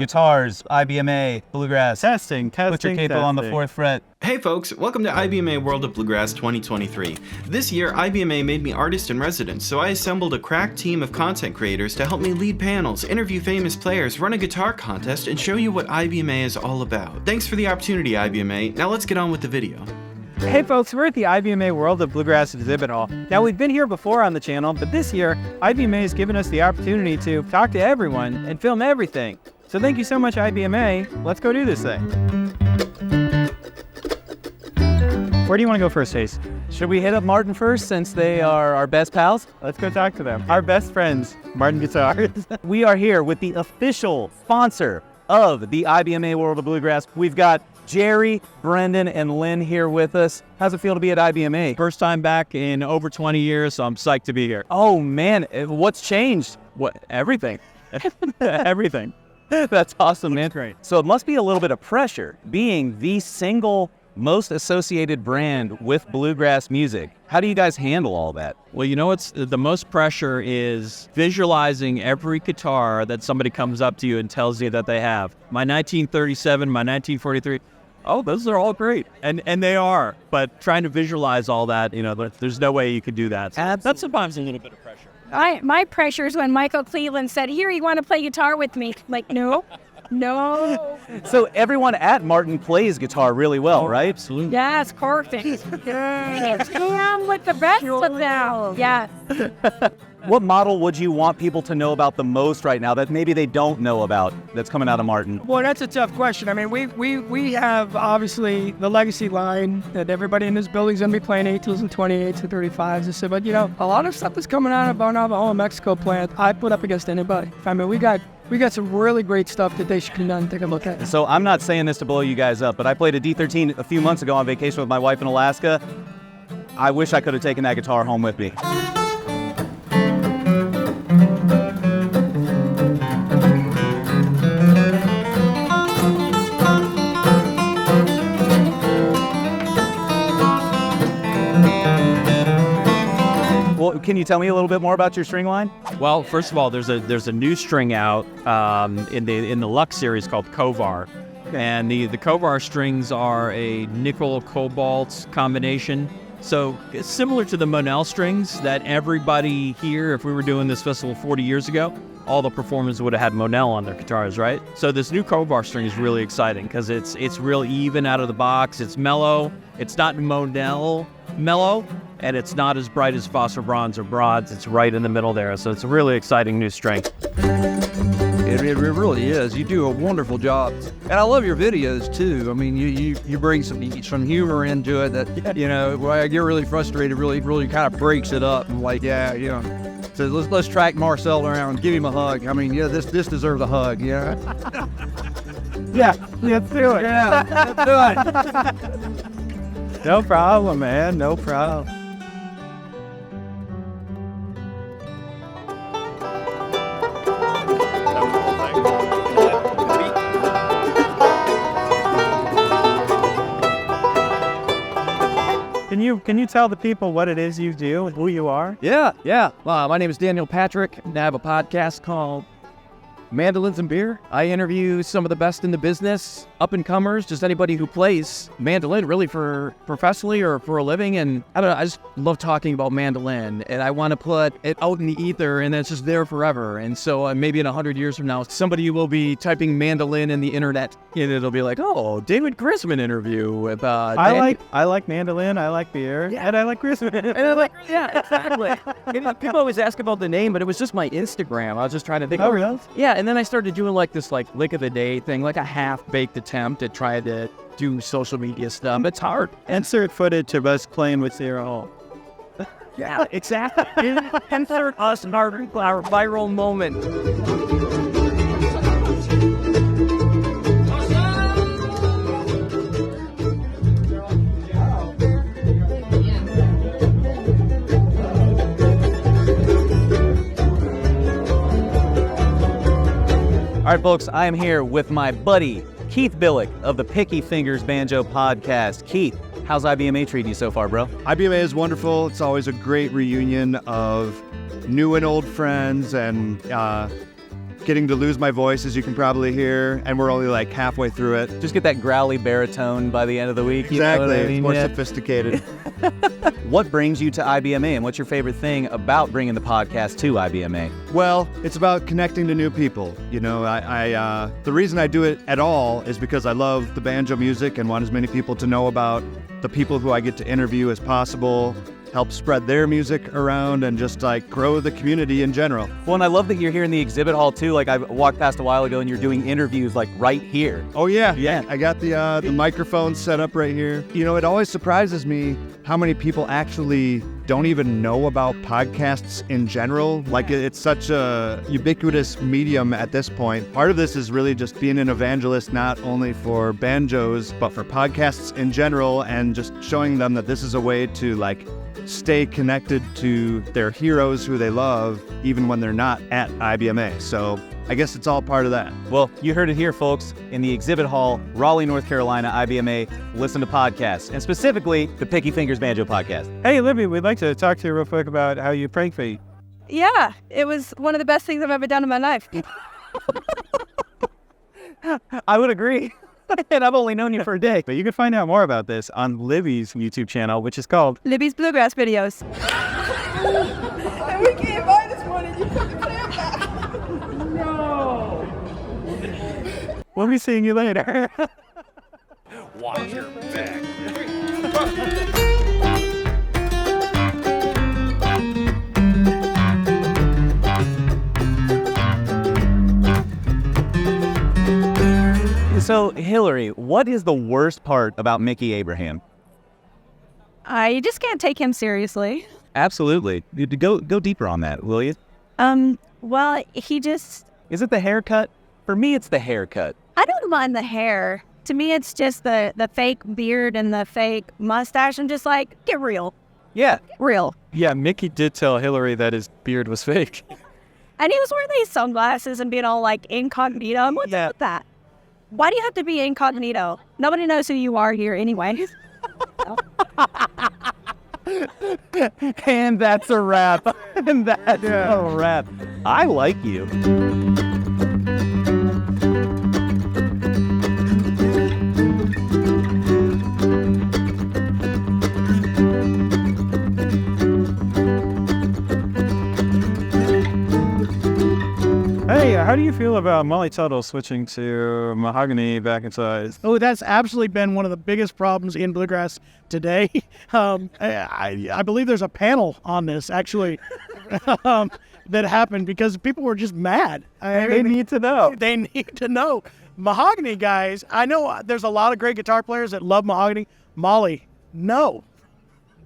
Guitars, IBMA, Bluegrass. Testing. Put your capo on the 4th fret. Hey folks, welcome to IBMA World of Bluegrass 2023. This year, IBMA made me artist in residence, so I assembled a crack team of content creators to help me lead panels, interview famous players, run a guitar contest, and show you what IBMA is all about. Thanks for the opportunity, IBMA. Now let's get on with the video. Hey folks, we're at the IBMA World of Bluegrass Exhibitor. Now we've been here before on the channel, but this year, IBMA has given us the opportunity to talk to everyone and film everything. So thank you so much, IBMA. Let's go do this thing. Where do you want to go first, Ace? Should we hit up Martin first since they are our best pals? Let's go talk to them. Our best friends, Martin Guitars. We are here with the official sponsor of the IBMA World of Bluegrass. We've got Jerry, Brendan, and Lynn here with us. How's it feel to be at IBMA? First time back in over 20 years, so I'm psyched to be here. Oh man, what's changed? What? Everything. Everything. That's awesome, man. That's great. So it must be a little bit of pressure being the single most associated brand with bluegrass music. How do you guys handle all that? Well, you know what's the most pressure is visualizing every guitar that somebody comes up to you and tells you that they have. My 1937, my 1943. Oh, those are all great. And they are. But trying to visualize all that, you know, there's no way you could do that. So that's sometimes a little bit of pressure. My pressure is when Michael Cleveland said, "Here, you want to play guitar with me?" Like, no. So everyone at Martin plays guitar really well, right? Absolutely. Yes, perfect. Yes. I'm with the best of them. Yes. What model would you want people to know about the most right now that maybe they don't know about that's coming out of Martin? Well, that's a tough question. I mean, we have obviously the legacy line that everybody in this building's going to be playing 18s and 28s and 35s and stuff. But, you know, a lot of stuff is coming out of our Navajo, Mexico plant. I put up against anybody. I mean, we got some really great stuff that they should come down and take a look at. So I'm not saying this to blow you guys up, but I played a D13 a few months ago on vacation with my wife in Alaska. I wish I could have taken that guitar home with me. Well, can you tell me a little bit more about your string line? Well, first of all, there's a new string out in the Lux series called Kovar. And the Kovar strings are a nickel cobalt combination. So it's similar to the Monel strings that everybody here, if we were doing this festival 40 years ago, all the performers would have had Monel on their guitars, right? So this new Kovar string is really exciting because it's real even out of the box. It's mellow. It's not Monel mellow, and it's not as bright as Phosphor Bronze or Broads. It's right in the middle there. So it's a really exciting new string. It really is. You do a wonderful job, and I love your videos too. I mean, you bring some humor into it that, you know, when I get really frustrated, really kind of breaks it up. And like, yeah, you know, so let's track Marcel around, give him a hug. I mean, yeah, this deserves a hug, yeah. Yeah, let's do it. Yeah, let's do it. No problem, man. No problem. Can you tell the people what it is you do and who you are? Yeah. My name is Daniel Patrick, and I have a podcast called Mandolins and Beer. I interview some of the best in the business, up-and-comers, just anybody who plays mandolin really for professionally or for a living. And I don't know, I just love talking about mandolin, and I want to put it out in the ether, and it's just there forever. And so maybe in 100 years from now, somebody will be typing mandolin in the internet, and it'll be like, oh, David Grisman interview with I like mandolin, I like beer, and I like Grisman. And I'm like, yeah, exactly. People always ask about the name, but it was just my Instagram. I was just trying to think. Oh, really? Yeah, and then I started doing like this lick of the day thing, like a half-baked attempt at trying to do social media stuff. It's hard. Insert footage of us playing with Zero Hole. Yeah, exactly. Insert us in our viral moment. All right, folks, I am here with my buddy, Keith Billick of the Picky Fingers Banjo Podcast. Keith, how's IBMA treating you so far, bro? IBMA is wonderful. It's always a great reunion of new and old friends, and getting to lose my voice, as you can probably hear, and we're only like halfway through it. Just get that growly baritone by the end of the week. You know Exactly. what I mean? It's more Yeah. sophisticated. What brings you to IBMA, and what's your favorite thing about bringing the podcast to IBMA? Well, it's about connecting to new people. You know, the reason I do it at all is because I love the banjo music and want as many people to know about the people who I get to interview as possible, help spread their music around, and just like grow the community in general. Well, and I love that you're here in the exhibit hall too. Like I walked past a while ago and you're doing interviews like right here. Oh yeah, Yeah. I got the microphone set up right here. You know, it always surprises me how many people actually don't even know about podcasts in general. Like it's such a ubiquitous medium at this point. Part of this is really just being an evangelist, not only for banjos, but for podcasts in general, and just showing them that this is a way to like stay connected to their heroes who they love, even when they're not at IBMA. So I guess it's all part of that. Well, you heard it here, folks, in the exhibit hall, Raleigh, North Carolina, IBMA. Listen to podcasts, and specifically the Picky Fingers Banjo podcast. Hey, Libby, we'd like to talk to you real quick about how you prank feed. Yeah, it was one of the best things I've ever done in my life. I would agree. And I've only known you for a day. But you can find out more about this on Libby's YouTube channel, which is called Libby's Bluegrass videos. And we can't buy this one and you took the clamp back. No. We'll be seeing you later. Watch your back. So, Hillary, what is the worst part about Mickey Abraham? You just can't take him seriously. Absolutely. Go deeper on that, will you? Well, he just... Is it the haircut? For me, it's the haircut. I don't mind the hair. To me, it's just the fake beard and the fake mustache. I'm just like, get real. Yeah. Get real. Yeah, Mickey did tell Hillary that his beard was fake. And he was wearing these sunglasses and being all like incognito. What's up with that? Why do you have to be incognito? Nobody knows who you are here anyway. And that's a wrap. And that's a wrap. I like you. Hey, how do you feel about Molly Tuttle switching to mahogany back in size? Oh, that's absolutely been one of the biggest problems in Bluegrass today. I believe there's a panel on this, actually, that happened because people were just mad. They need to know. They need to know. Mahogany, guys, I know there's a lot of great guitar players that love mahogany. Molly, no.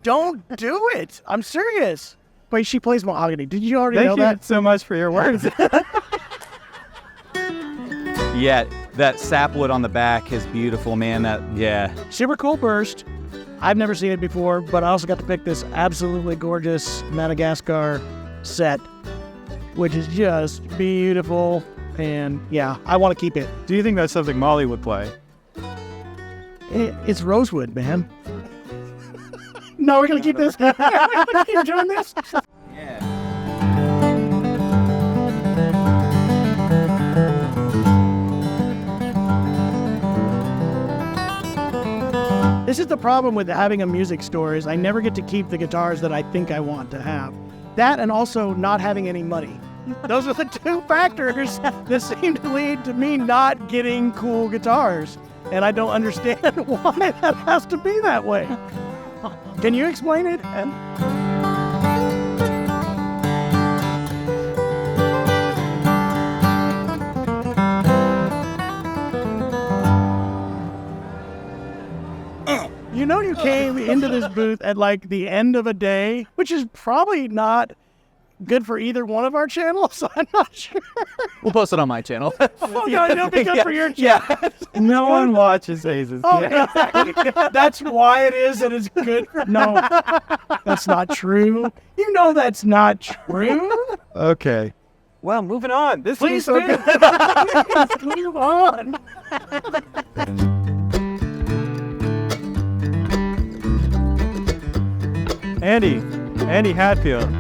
Don't do it. I'm serious. Wait, she plays mahogany. Did you already know that? Thank you so much for your words. Yeah, that sapwood on the back is beautiful, man. Yeah. Super cool burst. I've never seen it before, but I also got to pick this absolutely gorgeous Madagascar set, which is just beautiful. And yeah, I want to keep it. Do you think that's something Molly would play? It's rosewood, man. No, we're going to keep this. We're going to keep doing this. This is the problem with having a music store is I never get to keep the guitars that I think I want to have. That and also not having any money. Those are the two factors that seem to lead to me not getting cool guitars. And I don't understand why that has to be that way. Can you explain it? You know, you came into this booth at like the end of a day, which is probably not good for either one of our channels. I'm not sure. We'll post it on my channel. Oh, no, it'll be good for your channel. Yeah. No one watches Aces. Oh, exactly. That's why it is that it's good. No, that's not true. You know that's not true. Okay. Well, moving on. This Please, is so good. Please move on. Andy Hatfield.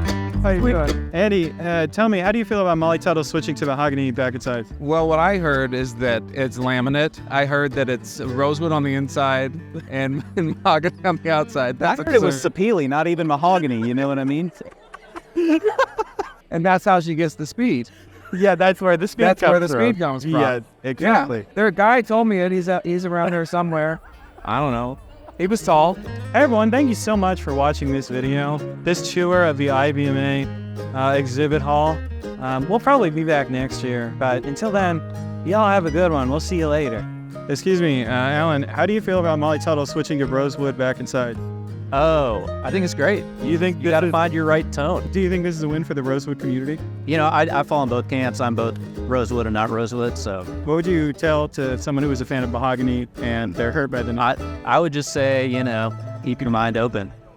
How you doing? Andy, tell me, how do you feel about Molly Tuttle switching to mahogany back inside? Well, what I heard is that it's laminate. I heard that it's rosewood on the inside and mahogany on the outside. I heard it was sapele, not even mahogany. You know what I mean? And that's how she gets the speed. Yeah, that's where the speed That's comes where the from. speed comes from. Yeah, exactly. Yeah. There, a guy told me it. He's around here somewhere. I don't know. He was tall. Hey everyone, thank you so much for watching this video. This tour of the IBMA exhibit hall. We'll probably be back next year, but until then, y'all have a good one. We'll see you later. Excuse me, Alan, how do you feel about Molly Tuttle switching to rosewood back inside? Oh, I think it's great. You think You got to find your right tone. Do you think this is a win for the rosewood community? You know, I fall in both camps. I'm both rosewood and not rosewood, so What would you tell to someone who is a fan of mahogany and they're hurt by the I would just say, you know, keep your mind open.